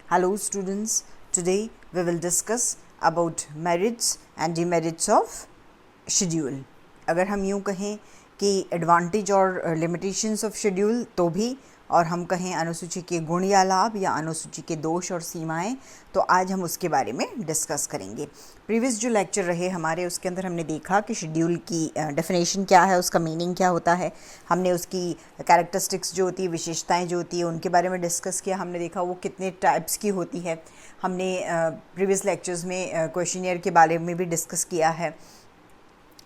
Hello students, today we will discuss about merits and demerits of schedule. अगर हम यूँ कहें कि एडवांटेज और लिमिटेशंस ऑफ शेड्यूल तो भी, और हम कहें अनुसूची के गुण या लाभ या अनुसूची के दोष और सीमाएं, तो आज हम उसके बारे में डिस्कस करेंगे। प्रीवियस जो लेक्चर रहे हमारे उसके अंदर हमने देखा कि शेड्यूल की डेफिनेशन क्या है, उसका मीनिंग क्या होता है, हमने उसकी कैरेक्टरिस्टिक्स जो होती है, विशेषताएं जो होती है, उनके बारे में डिस्कस किया। हमने देखा वो कितने टाइप्स की होती है। हमने प्रीवियस लेक्चर्स में क्वेश्चनियर के बारे में भी डिस्कस किया है।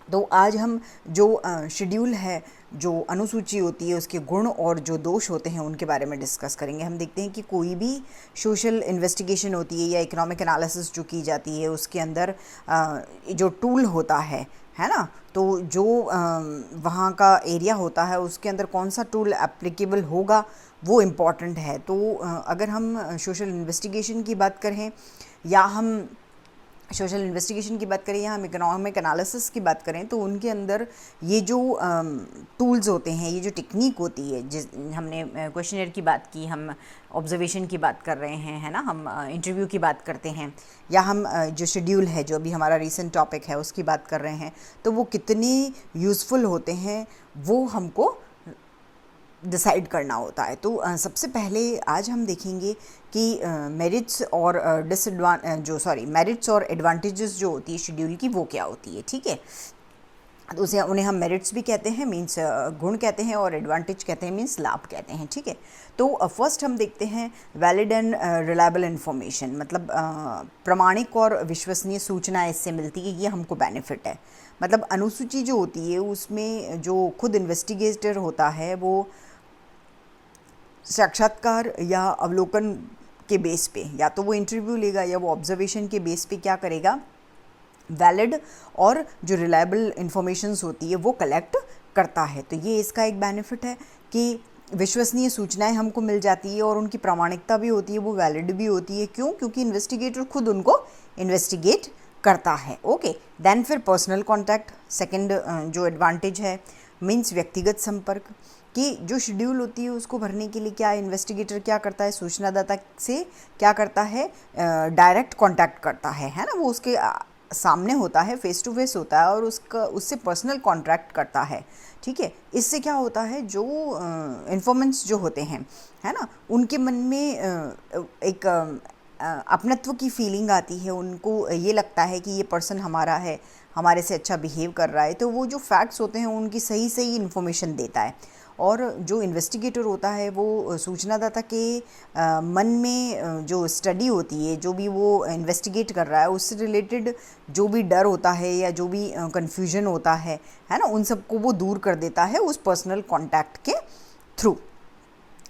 तो आज हम जो शेड्यूल है, जो अनुसूची होती है, उसके गुण और जो दोष होते हैं उनके बारे में डिस्कस करेंगे। हम देखते हैं कि कोई भी सोशल इन्वेस्टिगेशन होती है या इकोनॉमिक एनालिसिस जो की जाती है, उसके अंदर जो टूल होता है ना, तो जो वहाँ का एरिया होता है उसके अंदर कौन सा टूल एप्लीकेबल होगा वो इम्पॉर्टेंट है। तो अगर हम सोशल इन्वेस्टिगेशन की बात करें या हम या हम इकोनॉमिक एनालिसिस की बात करें, तो उनके अंदर ये जो टूल्स होते हैं, ये जो टेक्निक होती है, जिस हमने क्वेश्चनर की बात की, हम ऑब्जर्वेशन की बात कर रहे हैं, है ना, हम इंटरव्यू की बात करते हैं, या हम जो शेड्यूल है, जो अभी हमारा रीसेंट टॉपिक है, उसकी बात कर रहे हैं, तो वो कितने यूज़फुल होते हैं वो हमको डिसाइड करना होता है। तो सबसे पहले आज हम देखेंगे कि मेरिट्स और मेरिट्स और एडवांटेजेस जो होती है शेड्यूल की, वो क्या होती है। ठीक है, तो उन्हें हम मेरिट्स भी कहते हैं, मीन्स गुण कहते हैं, और एडवांटेज कहते हैं, मीन्स लाभ कहते हैं। ठीक है, तो फर्स्ट हम देखते हैं वैलिड एंड रिलायबल इन्फॉर्मेशन, मतलब प्रमाणिक और विश्वसनीय सूचना इससे मिलती है, ये हमको बेनिफिट है। मतलब अनुसूची जो होती है उसमें जो खुद इन्वेस्टिगेटर होता है वो साक्षात्कार या अवलोकन के बेस पे, या तो वो इंटरव्यू लेगा या वो ऑब्जर्वेशन के बेस पे क्या करेगा, वैलिड और जो रिलायबल इंफॉर्मेशंस होती है वो कलेक्ट करता है। तो ये इसका एक बेनिफिट है कि विश्वसनीय सूचनाएं हमको मिल जाती है और उनकी प्रामाणिकता भी होती है, वो वैलिड भी होती है। क्यों? क्योंकि इन्वेस्टिगेटर खुद उनको इन्वेस्टिगेट करता है। ओके, देन फिर पर्सनल कॉन्टैक्ट, सेकंड जो एडवांटेज है, मीन्स व्यक्तिगत संपर्क, कि जो शेड्यूल होती है उसको भरने के लिए क्या इन्वेस्टिगेटर क्या करता है, सूचनादाता से क्या करता है, डायरेक्ट कांटेक्ट करता है ना, वो उसके सामने होता है, फेस टू फेस होता है और उससे पर्सनल कॉन्टैक्ट करता है। ठीक है, इससे क्या होता है, जो इन्फॉर्मेंट्स जो होते हैं, है ना, उनके मन में एक अपनत्व की फीलिंग आती है, उनको ये लगता है कि ये पर्सन हमारा है, हमारे से अच्छा बिहेव कर रहा है, तो वो जो फैक्ट्स होते हैं उनकी सही सही इन्फॉर्मेशन देता है। और जो इन्वेस्टिगेटर होता है वो सूचनादाता के मन में जो स्टडी होती है, जो भी वो इन्वेस्टिगेट कर रहा है, उससे रिलेटेड जो भी डर होता है या जो भी कन्फ्यूजन होता है ना, उन सबको वो दूर कर देता है उस पर्सनल कॉन्टैक्ट के through.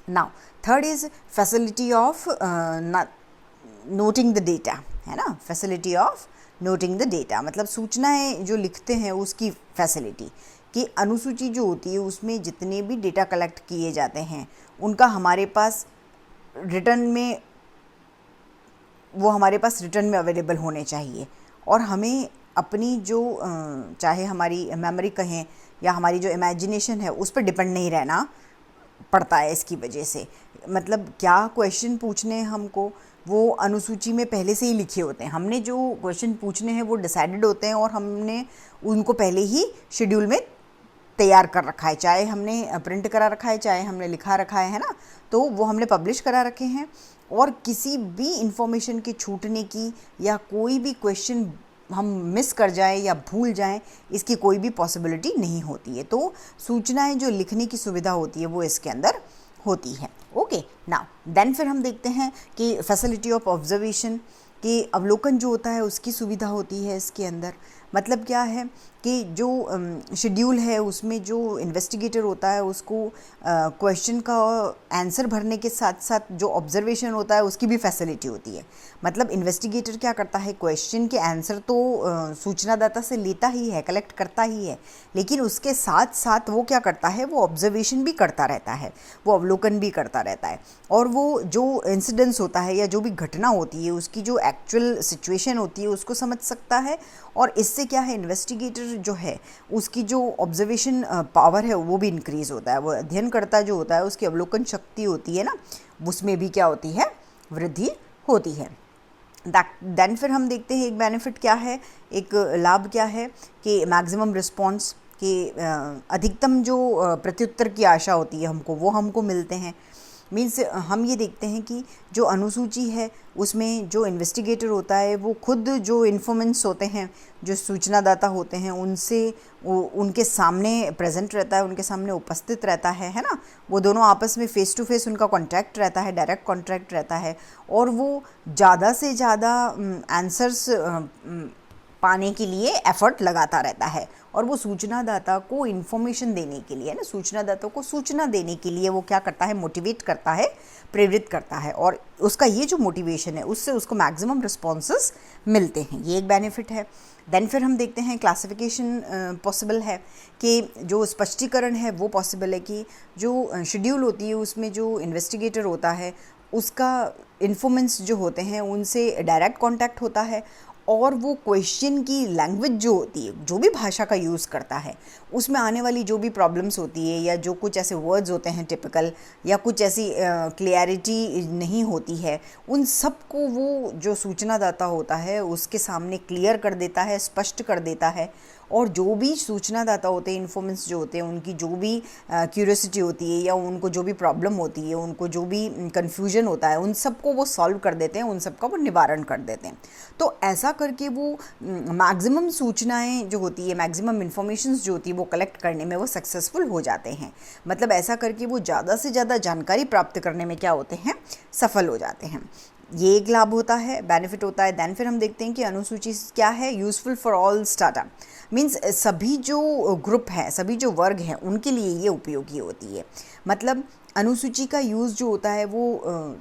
Now third is facility of noting the data, है ना, facility of noting the data, मतलब सूचनाएं जो लिखते हैं उसकी फैसिलिटी, कि अनुसूची जो होती है उसमें जितने भी डेटा कलेक्ट किए जाते हैं उनका हमारे पास रिटर्न में, वो हमारे पास रिटर्न में अवेलेबल होने चाहिए, और हमें अपनी जो चाहे हमारी मेमोरी कहें या हमारी जो इमेजिनेशन है उस पर डिपेंड नहीं रहना पड़ता है इसकी वजह से। मतलब क्या क्वेश्चन पूछने हमको, वो अनुसूची में पहले से ही लिखे होते हैं, हमने जो क्वेश्चन पूछने हैं वो डिसाइडेड होते हैं और हमने उनको पहले ही शेड्यूल में तैयार कर रखा है, चाहे हमने प्रिंट करा रखा है, चाहे हमने लिखा रखा है ना, तो वो हमने पब्लिश करा रखे हैं। और किसी भी इंफॉर्मेशन के छूटने की या कोई भी क्वेश्चन हम मिस कर जाएं या भूल जाएं, इसकी कोई भी पॉसिबिलिटी नहीं होती है। तो सूचनाएं जो लिखने की सुविधा होती है वो इसके अंदर होती है। ओके, नाउ देन फिर हम देखते हैं कि फैसिलिटी ऑफ ऑब्जर्वेशन, कि अवलोकन जो होता है उसकी सुविधा होती है इसके अंदर। मतलब क्या है कि जो शेड्यूल है उसमें जो इन्वेस्टिगेटर होता है उसको क्वेश्चन का आंसर भरने के साथ साथ जो ऑब्जर्वेशन होता है उसकी भी फैसिलिटी होती है। मतलब इन्वेस्टिगेटर क्या करता है, क्वेश्चन के आंसर तो सूचनादाता से लेता ही है, कलेक्ट करता ही है, लेकिन उसके साथ साथ वो क्या करता है, वो ऑब्जर्वेशन भी करता रहता है, वो अवलोकन भी करता रहता है, और वो जो इंसिडेंट्स होता है या जो भी घटना होती है उसकी जो एक्चुअल सिचुएशन होती है उसको समझ सकता है। और इससे क्या है, इन्वेस्टिगेटर जो है उसकी जो ऑब्जर्वेशन पावर है वो भी इंक्रीज़ होता है, वो अध्ययन करता जो होता है उसकी अवलोकन शक्ति होती है ना, उसमें भी क्या होती है, वृद्धि होती है। देन फिर हम देखते हैं एक बेनिफिट क्या है, एक लाभ क्या है कि मैक्सिमम रिस्पॉन्स कि अधिकतम जो प्रत्युत्तर की आशा होती है हमको, वो हमको मिलते हैं। मीन्स हम ये देखते हैं कि जो अनुसूची है उसमें जो इन्वेस्टिगेटर होता है वो खुद जो इन्फॉर्मेंट्स होते हैं, जो सूचनादाता होते हैं, उनसे उनके सामने प्रेजेंट रहता है, उनके सामने उपस्थित रहता है ना। वो दोनों आपस में फ़ेस टू फेस उनका कॉन्टैक्ट रहता है, डायरेक्ट कॉन्टैक्ट रहता है, और वो ज़्यादा से ज़्यादा आंसर्स पाने के लिए एफर्ट लगाता रहता है। और वो सूचनादाता को इन्फॉर्मेशन देने के लिए, ना, सूचनादाता को सूचना देने के लिए वो क्या करता है, मोटिवेट करता है, प्रेरित करता है, और उसका ये जो मोटिवेशन है उससे उसको मैक्सिमम रिस्पॉन्सेस मिलते हैं। ये एक बेनिफिट है। देन फिर हम देखते हैं क्लासिफिकेशन पॉसिबल है, कि जो स्पष्टीकरण है वो पॉसिबल है, कि जो शेड्यूल होती है उसमें जो इन्वेस्टिगेटर होता है उसका इन्फॉर्मेंट्स जो होते हैं उनसे डायरेक्ट कांटेक्ट होता है, और वो क्वेश्चन की लैंग्वेज जो होती है, जो भी भाषा का यूज़ करता है, उसमें आने वाली जो भी प्रॉब्लम्स होती है या जो कुछ ऐसे वर्ड्स होते हैं टिपिकल, या कुछ ऐसी क्लियरिटी नहीं होती है, उन सब को वो जो सूचनादाता होता है उसके सामने क्लियर कर देता है, स्पष्ट कर देता है। और जो भी सूचनादाता होते हैं, इन्फॉर्मेंट्स जो होते हैं, उनकी जो भी क्यूरियोसिटी होती है या उनको जो भी प्रॉब्लम होती है, उनको जो भी कन्फ्यूजन होता है, उन सबको वो सॉल्व कर देते हैं, उन सबका वो निवारण कर देते हैं। तो ऐसा करके वो मैक्सिमम सूचनाएं जो होती है, मैक्सिमम इन्फॉर्मेशंस जो होती है वो कलेक्ट करने में वो सक्सेसफुल हो जाते हैं। मतलब ऐसा करके वो ज़्यादा से ज़्यादा जानकारी प्राप्त करने में क्या होते हैं, सफल हो जाते हैं। ये एक लाभ होता है, बेनिफिट होता है। देन फिर हम देखते हैं कि अनुसूची क्या है, useful for all startup. Means सभी जो ग्रुप हैं, सभी जो वर्ग हैं, उनके लिए ये उपयोगी होती है। मतलब अनुसूची का यूज़ जो होता है वो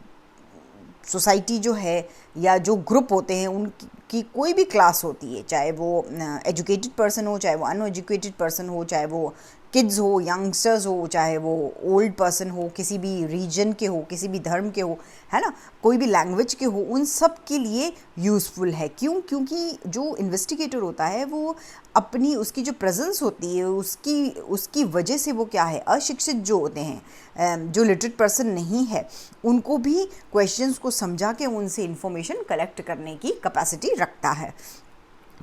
सोसाइटी जो है या जो ग्रुप होते हैं उनकी कोई भी क्लास होती है, चाहे वो एजुकेटेड पर्सन हो, चाहे वो अनएजुकेटेड पर्सन हो, चाहे वो किड्स हो, यंगस्टर्स हो, चाहे वो ओल्ड पर्सन हो, किसी भी रीजन के हो, किसी भी धर्म के हो, है ना, कोई भी लैंग्वेज के हो, उन सब के लिए यूज़फुल है। क्यों? क्योंकि जो इन्वेस्टिगेटर होता है वो अपनी उसकी जो प्रेजेंस होती है उसकी वजह से वो क्या है, अशिक्षित जो होते हैं, जो लिटरेट पर्सन नहीं है, उनको भी क्वेश्चंस को समझा के उनसे इंफॉर्मेशन कलेक्ट करने की कैपेसिटी रखता है।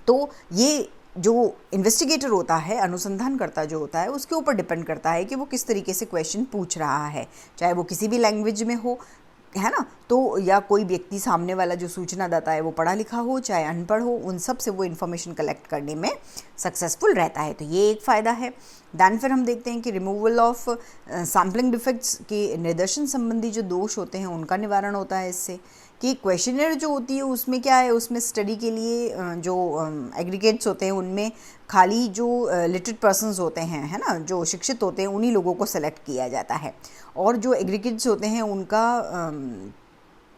तो ये जो इन्वेस्टिगेटर होता है, अनुसंधानकर्ता जो होता है, उसके ऊपर डिपेंड करता है कि वो किस तरीके से क्वेश्चन पूछ रहा है, चाहे वो किसी भी लैंग्वेज में हो, है ना, तो या कोई व्यक्ति सामने वाला जो सूचनादाता है वो पढ़ा लिखा हो चाहे अनपढ़ हो, उन सब से वो इन्फॉर्मेशन कलेक्ट करने में सक्सेसफुल रहता है। तो ये एक फ़ायदा है। दैन फिर हम देखते हैं कि रिमूवल ऑफ सैम्पलिंग डिफेक्ट्स के निर्देशन संबंधी जो दोष होते हैं उनका निवारण होता है इससे। कि क्वेश्चनर जो होती है उसमें क्या है, उसमें स्टडी के लिए जो एग्रीगेट्स होते हैं उनमें खाली जो लिटरेट पर्सन्स होते हैं, है ना, जो शिक्षित होते हैं, उन्हीं लोगों को सेलेक्ट किया जाता है, और जो एग्रीगेट्स होते हैं उनका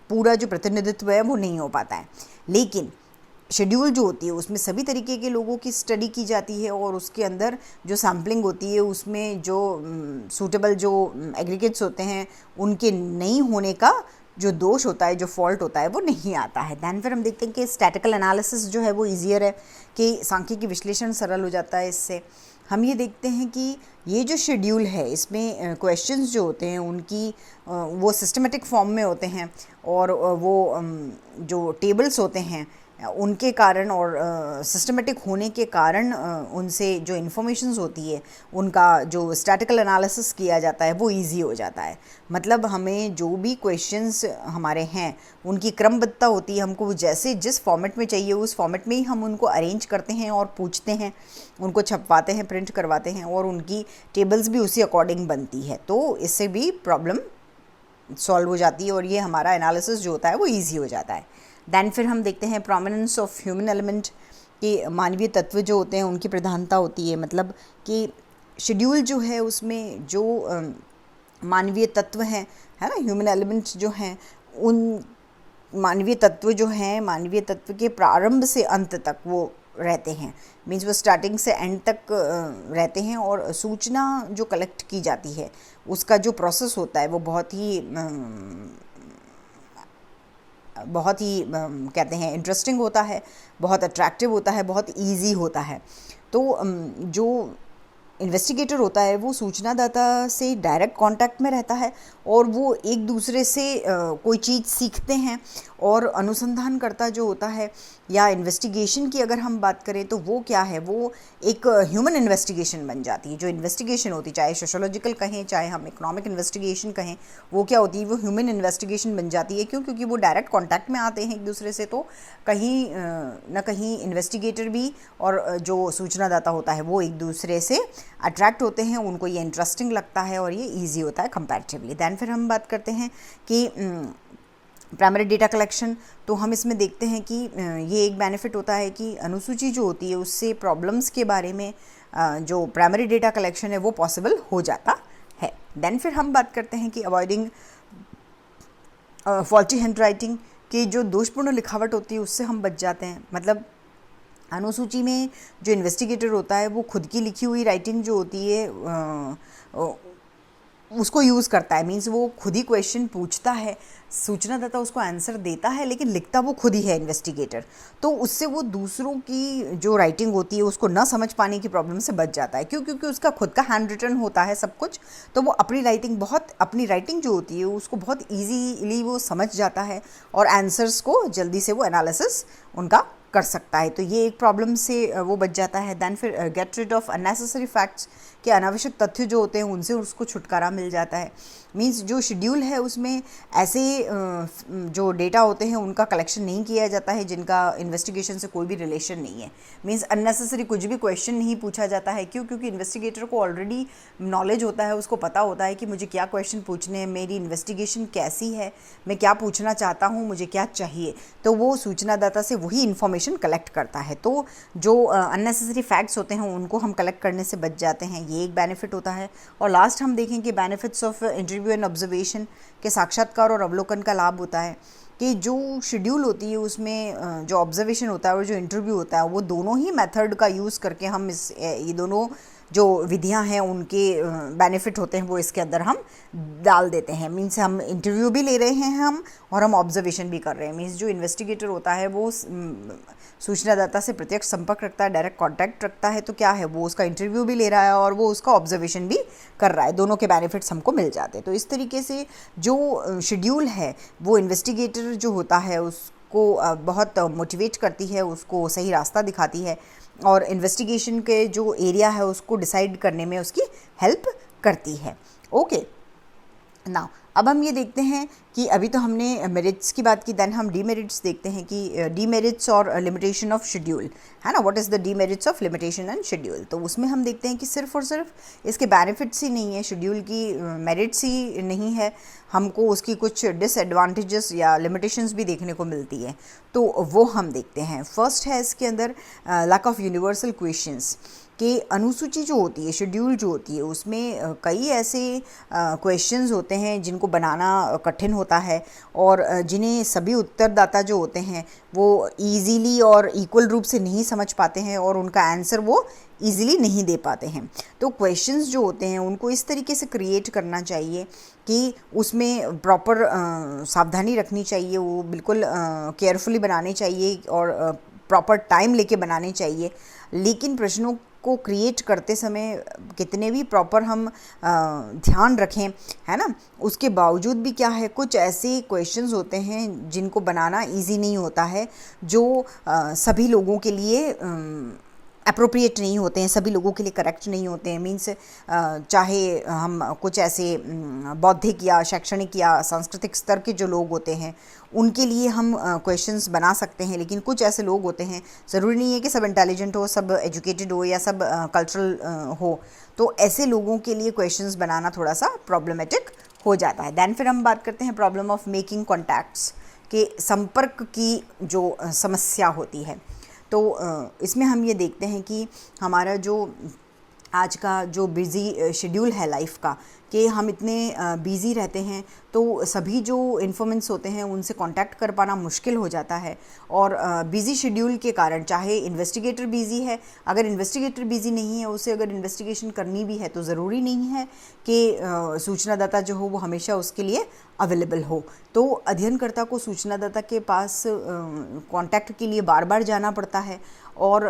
पूरा जो प्रतिनिधित्व है वो नहीं हो पाता है। लेकिन शेड्यूल जो होती है उसमें सभी तरीके के लोगों की स्टडी की जाती है, और उसके अंदर जो सैम्पलिंग होती है उसमें जो सूटेबल जो एग्रीगेट्स होते हैं उनके नहीं होने का जो दोष होता है, जो फॉल्ट होता है, वो नहीं आता है। दैन फिर हम देखते हैं कि स्टैटिकल एनालिसिस जो है वो ईजियर है, कि सांख्यिकी विश्लेषण सरल हो जाता है इससे। हम ये देखते हैं कि ये जो शेड्यूल है इसमें क्वेश्चंस जो होते हैं उनकी वो सिस्टमेटिक फॉर्म में होते हैं, और वो जो टेबल्स होते हैं उनके कारण और सिस्टमेटिक होने के कारण उनसे जो इन्फॉर्मेशंस होती है उनका जो स्टैटिकल एनालिसिस किया जाता है वो इजी हो जाता है। मतलब हमें जो भी क्वेश्चंस हमारे हैं उनकी क्रमबद्धता होती है, हमको जैसे जिस फॉर्मेट में चाहिए उस फॉर्मेट में ही हम उनको अरेंज करते हैं और पूछते हैं, उनको छपवाते हैं, प्रिंट करवाते हैं, और उनकी टेबल्स भी उसी अकॉर्डिंग बनती है। तो इससे भी प्रॉब्लम सॉल्व हो जाती है और ये हमारा एनालिसिस जो होता है वो ईजी हो जाता है। दैन फिर हम देखते हैं प्रोमिनेंस ऑफ ह्यूमन एलिमेंट, कि मानवीय तत्व जो होते हैं उनकी प्रधानता होती है। मतलब कि शेड्यूल जो है उसमें जो मानवीय तत्व हैं, है ना, ह्यूमन एलिमेंट्स जो हैं, उन मानवीय तत्व जो हैं, मानवीय तत्व के प्रारंभ से अंत तक वो रहते हैं। मीन्स वो स्टार्टिंग से एंड तक रहते हैं, और सूचना जो कलेक्ट की जाती है उसका जो प्रोसेस होता है वो बहुत ही कहते हैं इंटरेस्टिंग होता है, बहुत अट्रैक्टिव होता है, बहुत इजी होता है। तो जो इन्वेस्टिगेटर होता है वो सूचनादाता से डायरेक्ट कांटेक्ट में रहता है और वो एक दूसरे से कोई चीज़ सीखते हैं, और अनुसंधानकर्ता जो होता है या इन्वेस्टिगेशन की अगर हम बात करें तो वो क्या है, वो एक ह्यूमन इन्वेस्टिगेशन बन जाती है। जो इन्वेस्टिगेशन होती है, चाहे सोशोलॉजिकल कहें चाहे हम इकोनॉमिक इन्वेस्टिगेशन कहें, वो क्या होती है, वो ह्यूमन इन्वेस्टिगेशन बन जाती है। क्यों? क्योंकि वो डायरेक्ट कॉन्टैक्ट में आते हैं एक दूसरे से, तो कहीं ना कहीं इन्वेस्टिगेटर भी और जो सूचनादाता होता है वो एक दूसरे से अट्रैक्ट होते हैं, उनको ये इंटरेस्टिंग लगता है और ये ईजी होता है कंपैरेटिवली। दैन फिर हम बात करते हैं कि प्राइमरी डेटा कलेक्शन, तो हम इसमें देखते हैं कि ये एक बेनिफिट होता है कि अनुसूची जो होती है उससे प्रॉब्लम्स के बारे में जो प्राइमरी डेटा कलेक्शन है वो पॉसिबल हो जाता है। देन फिर हम बात करते हैं कि अवॉइडिंग फॉल्टी हैंडराइटिंग, कि जो दोषपूर्ण लिखावट होती है उससे हम बच जाते हैं। मतलब अनुसूची में जो इन्वेस्टिगेटर होता है वो खुद की लिखी हुई राइटिंग जो होती है उसको यूज़ करता है, मीन्स वो खुद ही क्वेश्चन पूछता है, सूचनादाता उसको आंसर देता है, लेकिन लिखता वो खुद ही है इन्वेस्टिगेटर। तो उससे वो दूसरों की जो राइटिंग होती है उसको ना समझ पाने की प्रॉब्लम से बच जाता है। क्यों? क्योंकि उसका खुद का हैंड रिटन होता है सब कुछ, तो वो अपनी राइटिंग जो होती है उसको बहुत ईजीली वो समझ जाता है और आंसर्स को जल्दी से वो एनालिसिस उनका कर सकता है। तो ये एक प्रॉब्लम से वो बच जाता है। दैन फिर get rid of unnecessary facts, के अनावश्यक तथ्य जो होते हैं उनसे उसको छुटकारा मिल जाता है। मींस जो शेड्यूल है उसमें ऐसे जो डेटा होते हैं उनका कलेक्शन नहीं किया जाता है जिनका इन्वेस्टिगेशन से कोई भी रिलेशन नहीं है। मींस अननेसेसरी कुछ भी क्वेश्चन नहीं पूछा जाता है। क्यों? क्योंकि इन्वेस्टिगेटर को ऑलरेडी नॉलेज होता है, उसको पता होता है कि मुझे क्या क्वेश्चन पूछने हैं, मेरी इन्वेस्टिगेशन कैसी है, मैं क्या पूछना चाहता हूँ, मुझे क्या चाहिए। तो वो सूचनादाता से वही इन्फॉर्मेशन कलेक्ट करता है। तो जो अननेसेसरी फैक्ट्स होते हैं उनको हम कलेक्ट करने से बच जाते हैं, ये एक बेनिफिट होता है। और लास्ट हम देखें कि benefits of interview and observation, के साक्षात्कार और अवलोकन का लाभ होता है कि जो शेड्यूल होती है उसमें जो ऑब्जर्वेशन होता है और जो इंटरव्यू होता है वो दोनों ही मेथड का यूज़ करके हम ये दोनों जो विधियां हैं उनके बेनिफिट होते हैं वो इसके अंदर हम डाल देते हैं। मीन्स हम इंटरव्यू भी ले रहे हैं हम और हम ऑब्जर्वेशन भी कर रहे हैं। मीन्स जो इन्वेस्टिगेटर होता है वो सूचनादाता से प्रत्यक्ष संपर्क रखता है, डायरेक्ट कांटेक्ट रखता है, तो क्या है वो उसका इंटरव्यू भी ले रहा है और वो उसका ऑब्जर्वेशन भी कर रहा है। दोनों के बेनिफिट्स हमको मिल जाते हैं। तो इस तरीके से जो शेड्यूल है वो इन्वेस्टिगेटर जो होता है उसको बहुत मोटिवेट करती है, उसको सही रास्ता दिखाती है और इन्वेस्टिगेशन के जो एरिया है उसको डिसाइड करने में उसकी हेल्प करती है। ओके, नाउ अब हम ये देखते हैं कि अभी तो हमने मेरिट्स की बात की, देन हम डीमेरिट्स देखते हैं कि डीमेरिट्स और लिमिटेशन ऑफ शेड्यूल है ना। What is the demerits of limitation and schedule. तो उसमें हम देखते हैं कि सिर्फ और सिर्फ इसके बेनिफिट्स ही नहीं है, शेड्यूल की मेरिट्स ही नहीं है, हमको उसकी कुछ डिसएडवांटेजेस या लिमिटेशंस भी देखने को मिलती है। तो वो हम देखते हैं। फर्स्ट है इसके अंदर लैक ऑफ यूनिवर्सल क्वेश्चंस, कि अनुसूची जो होती है, शेड्यूल जो होती है उसमें कई ऐसे क्वेश्चंस होते हैं जिनको बनाना कठिन होता है और जिन्हें सभी उत्तरदाता जो होते हैं वो इजीली और इक्वल रूप से नहीं समझ पाते हैं और उनका आंसर वो इजीली नहीं दे पाते हैं। तो क्वेश्चंस जो होते हैं उनको इस तरीके से क्रिएट करना चाहिए कि उसमें प्रॉपर सावधानी रखनी चाहिए, वो बिल्कुल केयरफुली बनाने चाहिए और प्रॉपर टाइम लेके बनाने चाहिए। लेकिन प्रश्नों को क्रिएट करते समय कितने भी प्रॉपर हम ध्यान रखें, है ना, उसके बावजूद भी क्या है, कुछ ऐसे क्वेश्चंस होते हैं जिनको बनाना इजी नहीं होता है, जो सभी लोगों के लिए अप्रोप्रिएट नहीं होते हैं, सभी लोगों के लिए करेक्ट नहीं होते हैं। मीन्स चाहे हम कुछ ऐसे बौद्धिक या शैक्षणिक या सांस्कृतिक स्तर के जो लोग होते हैं उनके लिए हम क्वेश्चंस बना सकते हैं, लेकिन कुछ ऐसे लोग होते हैं, ज़रूरी नहीं है कि सब इंटेलिजेंट हो, सब एजुकेटेड हो या सब कल्चरल हो, तो ऐसे लोगों के लिए क्वेश्चंस बनाना थोड़ा सा प्रॉब्लमेटिक हो जाता है। दैन फिर हम बात करते हैं प्रॉब्लम ऑफ मेकिंग कॉन्टैक्ट्स, के संपर्क की जो समस्या होती है। तो इसमें हम ये देखते हैं कि हमारा जो आज का जो बिज़ी शेड्यूल है लाइफ का, कि हम इतने बिज़ी रहते हैं तो सभी जो इन्फॉर्मेंट्स होते हैं उनसे कांटेक्ट कर पाना मुश्किल हो जाता है। और बिज़ी शेड्यूल के कारण, चाहे इन्वेस्टिगेटर बिज़ी है, अगर इन्वेस्टिगेटर बिज़ी नहीं है, उसे अगर इन्वेस्टिगेशन करनी भी है तो ज़रूरी नहीं है कि सूचनादाता जो हो वो हमेशा उसके लिए अवेलेबल हो। तो अध्ययनकर्ता को सूचनादाता के पास कांटेक्ट के लिए बार बार जाना पड़ता है, और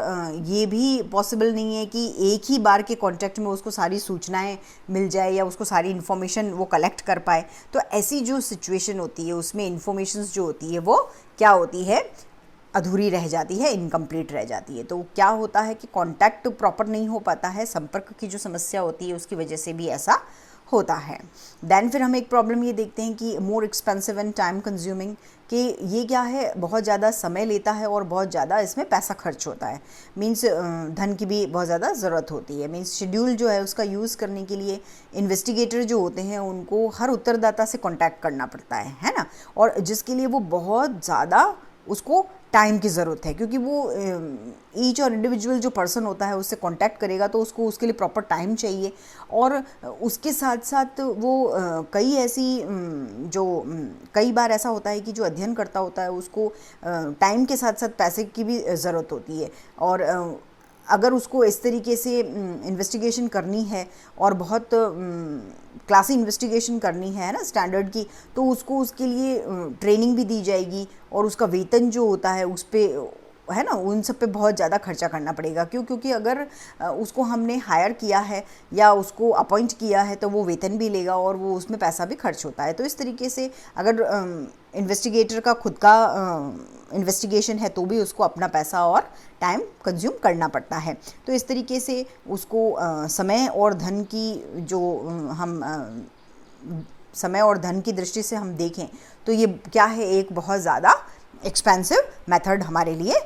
ये भी पॉसिबल नहीं है कि एक ही बार के कांटेक्ट में उसको सारी सूचनाएं मिल जाए या उसको सारी इन्फॉर्मेशन वो कलेक्ट कर पाए। तो ऐसी जो सिचुएशन होती है उसमें इन्फॉर्मेशंस जो होती है वो क्या होती है, अधूरी रह जाती है, इनकम्प्लीट रह जाती है। तो क्या होता है कि कांटेक्ट प्रॉपर नहीं हो पाता है, संपर्क की जो समस्या होती है उसकी वजह से भी ऐसा होता है। देन फिर हम एक प्रॉब्लम ये देखते हैं कि more expensive and time consuming, कि ये क्या है, बहुत ज़्यादा समय लेता है और बहुत ज़्यादा इसमें पैसा खर्च होता है। मीन्स धन की भी बहुत ज़्यादा ज़रूरत होती है। मीन्स शेड्यूल जो है उसका यूज़ करने के लिए इन्वेस्टिगेटर जो होते हैं उनको हर उत्तरदाता से कांटेक्ट करना पड़ता है ना, और जिसके लिए वो बहुत ज़्यादा उसको टाइम की ज़रूरत है, क्योंकि वो ईच और इंडिविजुअल जो पर्सन होता है उससे कांटेक्ट करेगा तो उसको उसके लिए प्रॉपर टाइम चाहिए। और उसके साथ साथ वो कई बार ऐसा होता है कि जो अध्ययन करता होता है उसको टाइम के साथ साथ पैसे की भी ज़रूरत होती है। और अगर उसको इस तरीके से इन्वेस्टिगेशन करनी है और बहुत क्लासी इन्वेस्टिगेशन करनी है ना, स्टैंडर्ड की, तो उसको उसके लिए ट्रेनिंग भी दी जाएगी और उसका वेतन जो होता है उस पर, है ना, उन सब पे बहुत ज़्यादा खर्चा करना पड़ेगा। क्योंकि अगर उसको हमने हायर किया है या उसको अपॉइंट किया है तो वो वेतन भी लेगा और वो उसमें पैसा भी खर्च होता है। तो इस तरीके से अगर इन्वेस्टिगेटर का खुद का इन्वेस्टिगेशन है तो भी उसको अपना पैसा और टाइम कंज्यूम करना पड़ता है। तो इस तरीके से उसको समय और धन की जो हम समय और धन की दृष्टि से हम देखें तो ये क्या है, एक बहुत ज़्यादा एक्सपेंसिव मेथड हमारे लिए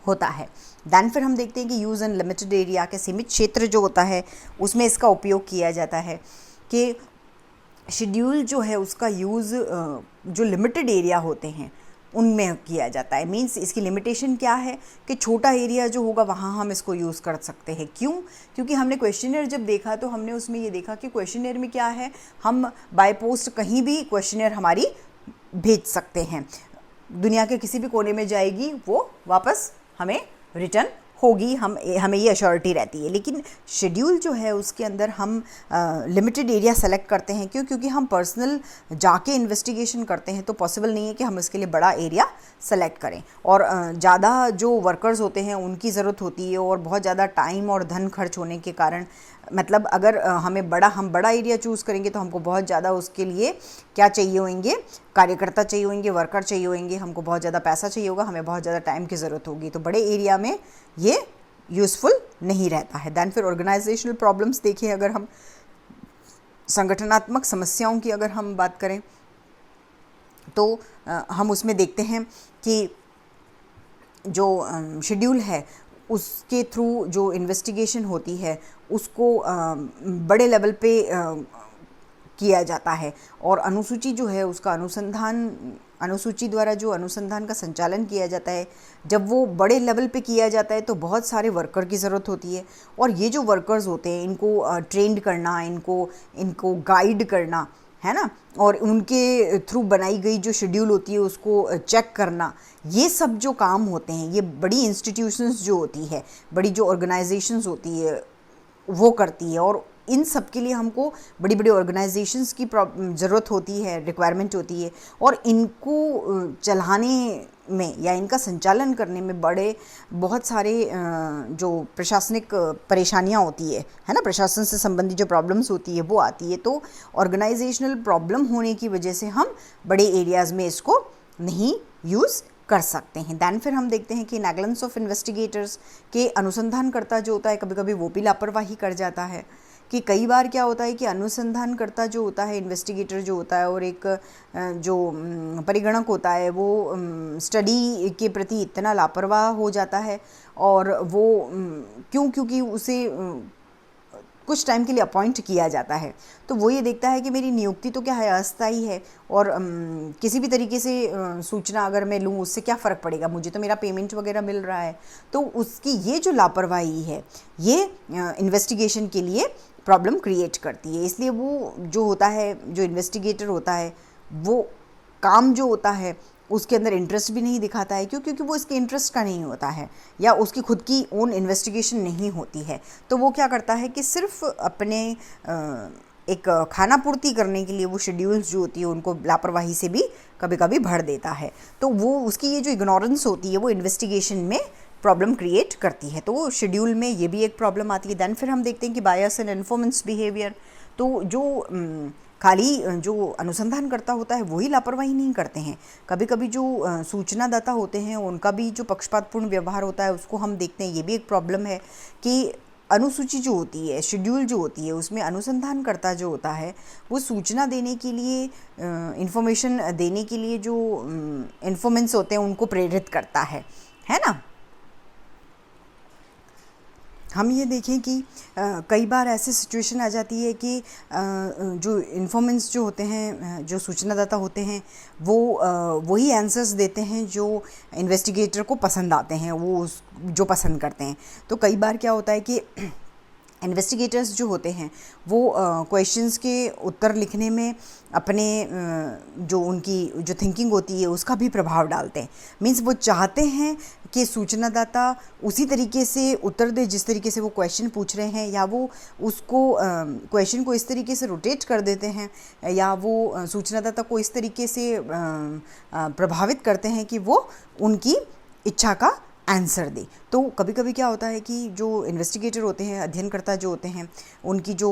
होता है। दैन फिर हम देखते हैं कि यूज़ इन लिमिटेड एरिया, के सीमित क्षेत्र जो होता है उसमें इसका उपयोग किया जाता है। कि शेड्यूल जो है उसका यूज़ जो लिमिटेड एरिया होते हैं उनमें किया जाता है। मींस इसकी लिमिटेशन क्या है कि छोटा एरिया जो होगा वहाँ हम इसको यूज़ कर सकते हैं। क्यों? क्योंकि हमने क्वेश्चनर जब देखा तो हमने उसमें ये देखा कि क्वेश्चनर में क्या है, हम बाय पोस्ट कहीं भी क्वेश्चनर हमारी भेज सकते हैं, दुनिया के किसी भी कोने में जाएगी वो वापस हमें रिटर्न होगी, हमें ये अश्योरिटी रहती है। लेकिन शेड्यूल जो है उसके अंदर हम लिमिटेड एरिया सेलेक्ट करते हैं। क्यों? क्योंकि हम पर्सनल जाके इन्वेस्टिगेशन करते हैं तो पॉसिबल नहीं है कि हम इसके लिए बड़ा एरिया सेलेक्ट करें, और ज़्यादा जो वर्कर्स होते हैं उनकी ज़रूरत होती है और बहुत ज़्यादा टाइम और धन खर्च होने के कारण, मतलब अगर हम बड़ा एरिया चूज़ करेंगे तो हमको बहुत ज़्यादा उसके लिए क्या चाहिए होंगे, कार्यकर्ता चाहिए होंगे, वर्कर चाहिए होंगे, हमको बहुत ज़्यादा पैसा चाहिए होगा, हमें बहुत ज़्यादा टाइम की ज़रूरत होगी। तो बड़े एरिया में ये यूज़फुल नहीं रहता है। दैन फिर ऑर्गेनाइजेशनल प्रॉब्लम्स देखें, अगर हम संगठनात्मक समस्याओं की अगर हम बात करें तो हम उसमें देखते हैं कि जो शेड्यूल है उसके थ्रू जो इन्वेस्टिगेशन होती है उसको बड़े लेवल पे किया जाता है, और अनुसूची जो है उसका अनुसूची द्वारा जो अनुसंधान का संचालन किया जाता है, जब वो बड़े लेवल पे किया जाता है तो बहुत सारे वर्कर की ज़रूरत होती है। और ये जो वर्कर्स होते हैं इनको ट्रेंड करना, इनको गाइड करना, है ना, और उनके थ्रू बनाई गई जो शेड्यूल होती है उसको चेक करना, ये सब जो काम होते हैं ये बड़ी इंस्टीट्यूशंस जो होती है, बड़ी जो ऑर्गेनाइजेशंस होती है वो करती है। और इन सब के लिए हमको बड़ी बड़ी ऑर्गेनाइजेशंस की ज़रूरत होती है, रिक्वायरमेंट होती है, और इनको चलाने में या इनका संचालन करने में बहुत सारे जो प्रशासनिक परेशानियां होती है ना, प्रशासन से संबंधित जो प्रॉब्लम्स होती है वो आती है। तो ऑर्गेनाइजेशनल प्रॉब्लम होने की वजह से हम बड़े एरियाज़ में इसको नहीं यूज़ कर सकते हैं। दैन फिर हम देखते हैं कि नेग्लिजेंस ऑफ इन्वेस्टिगेटर्स, के अनुसंधानकर्ता जो होता है कभी कभी वो भी लापरवाही कर जाता है। कि कई बार क्या होता है कि अनुसंधानकर्ता जो होता है, इन्वेस्टिगेटर जो होता है, और एक जो परिगणक होता है वो स्टडी के प्रति इतना लापरवाह हो जाता है, और वो क्योंकि उसे कुछ टाइम के लिए अपॉइंट किया जाता है तो वो ये देखता है कि मेरी नियुक्ति तो क्या है, अस्थायी है, और किसी भी तरीके से सूचना अगर मैं लूँ उससे क्या फ़र्क पड़ेगा, मुझे तो मेरा पेमेंट वगैरह मिल रहा है। तो उसकी ये जो लापरवाही है ये इन्वेस्टिगेशन के लिए प्रॉब्लम क्रिएट करती है। इसलिए वो जो होता है, जो इन्वेस्टिगेटर होता है, वो काम जो होता है उसके अंदर इंटरेस्ट भी नहीं दिखाता है, क्यों? क्योंकि वो इसके इंटरेस्ट का नहीं होता है या उसकी खुद की ओन इन्वेस्टिगेशन नहीं होती है। तो वो क्या करता है कि सिर्फ अपने एक खाना पूर्ति करने के लिए वो शेड्यूल्स जो होती है उनको लापरवाही से भी कभी कभी भर देता है। तो वो उसकी ये जो इग्नोरेंस होती है वो इन्वेस्टिगेशन में प्रॉब्लम क्रिएट करती है। तो वो शेड्यूल में ये भी एक प्रॉब्लम आती है। दैन फिर हम देखते हैं कि बायस एंड इन्फॉर्मेंस बिहेवियर। तो जो खाली जो अनुसंधानकर्ता होता है वही लापरवाही नहीं करते हैं, कभी कभी जो सूचनादाता होते हैं उनका भी जो पक्षपातपूर्ण व्यवहार होता है उसको हम देखते हैं। ये भी एक प्रॉब्लम है कि अनुसूची जो होती है, शेड्यूल जो होती है, उसमें अनुसंधानकर्ता जो होता है वो सूचना देने के लिए, इंफॉर्मेशन देने के लिए जो इन्फॉर्मेंट्स होते हैं उनको प्रेरित करता है ना। हम ये देखें कि कई बार ऐसी सिचुएशन आ जाती है कि जो इन्फॉर्मेंट्स जो होते हैं, जो सूचनादाता होते हैं, वो वही आंसर्स देते हैं जो इन्वेस्टिगेटर को पसंद आते हैं, वो जो पसंद करते हैं। तो कई बार क्या होता है कि इन्वेस्टिगेटर्स जो होते हैं वो क्वेश्चंस के उत्तर लिखने में अपने जो उनकी जो थिंकिंग होती है उसका भी प्रभाव डालते हैं। मीन्स वो चाहते हैं कि सूचनादाता उसी तरीके से उत्तर दे जिस तरीके से वो क्वेश्चन पूछ रहे हैं, या वो उसको क्वेश्चन को इस तरीके से रोटेट कर देते हैं, या वो सूचनादाता को इस तरीके से प्रभावित करते हैं कि वो उनकी इच्छा का आंसर दे। तो कभी कभी क्या होता है कि जो इन्वेस्टिगेटर होते हैं, अध्ययनकर्ता जो होते हैं, उनकी जो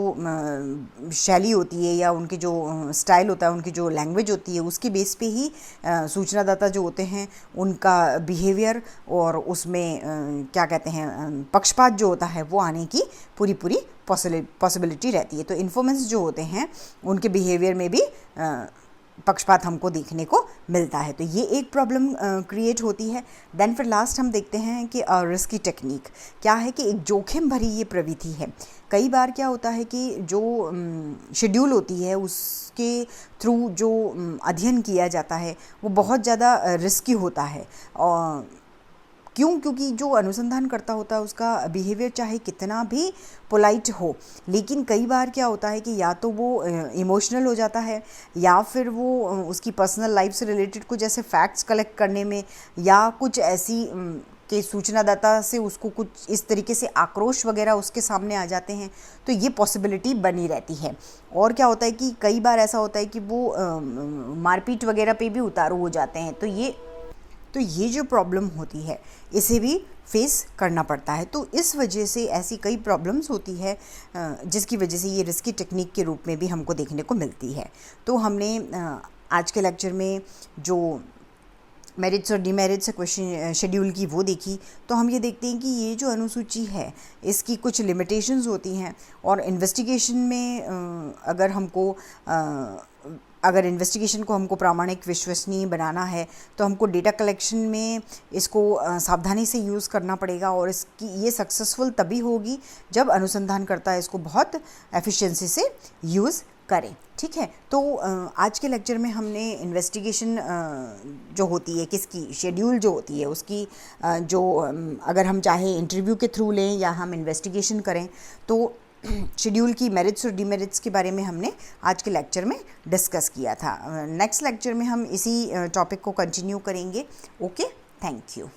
शैली होती है या उनकी जो स्टाइल होता है, उनकी जो लैंग्वेज होती है, उसके बेस पे ही सूचनादाता जो होते हैं उनका बिहेवियर और उसमें क्या कहते हैं पक्षपात जो होता है वो आने की पूरी पॉसिबिलिटी रहती है। तो इन्फॉर्मेंट्स जो होते हैं उनके बिहेवियर में भी पक्षपात हमको देखने को मिलता है। तो ये एक प्रॉब्लम क्रिएट होती है। देन फिर लास्ट हम देखते हैं कि रिस्की टेक्निक क्या है, कि एक जोखिम भरी ये प्रवृत्ति है। कई बार क्या होता है कि जो शेड्यूल होती है उसके थ्रू जो अध्ययन किया जाता है वो बहुत ज़्यादा रिस्की होता है। और क्यों? क्योंकि जो अनुसंधान करता होता है उसका बिहेवियर चाहे कितना भी पोलाइट हो, लेकिन कई बार क्या होता है कि या तो वो इमोशनल हो जाता है, या फिर वो उसकी पर्सनल लाइफ से रिलेटेड कुछ ऐसे फैक्ट्स कलेक्ट करने में, या कुछ ऐसी कि सूचनादाता से उसको कुछ इस तरीके से आक्रोश वगैरह उसके सामने आ जाते हैं। तो ये पॉसिबिलिटी बनी रहती है। और क्या होता है कि कई बार ऐसा होता है कि वो मारपीट वगैरह पे भी उतारू हो जाते हैं। तो ये जो प्रॉब्लम होती है इसे भी फेस करना पड़ता है। तो इस वजह से ऐसी कई प्रॉब्लम्स होती है जिसकी वजह से ये रिस्की टेक्निक के रूप में भी हमको देखने को मिलती है। तो हमने आज के लेक्चर में जो मेरिट्स और डिमेरिट्स क्वेश्चन शेड्यूल की वो देखी। तो हम ये देखते हैं कि ये जो अनुसूची है इसकी कुछ लिमिटेशंस होती हैं, और इन्वेस्टिगेशन में अगर इन्वेस्टिगेशन को हमको प्रामाणिक विश्वसनीय बनाना है तो हमको डेटा कलेक्शन में इसको सावधानी से यूज़ करना पड़ेगा, और ये सक्सेसफुल तभी होगी जब अनुसंधानकर्ता इसको बहुत एफिशिएंसी से यूज़ करें। ठीक है। तो आज के लेक्चर में हमने इन्वेस्टिगेशन जो होती है किसकी, शेड्यूल जो होती है उसकी अगर हम चाहे इंटरव्यू के थ्रू लें या हम इन्वेस्टिगेशन करें, तो शेड्यूल की मेरिट्स और डिमेरिट्स के बारे में हमने आज के लेक्चर में डिस्कस किया था। नेक्स्ट लेक्चर में हम इसी टॉपिक को कंटिन्यू करेंगे। Okay, thank you.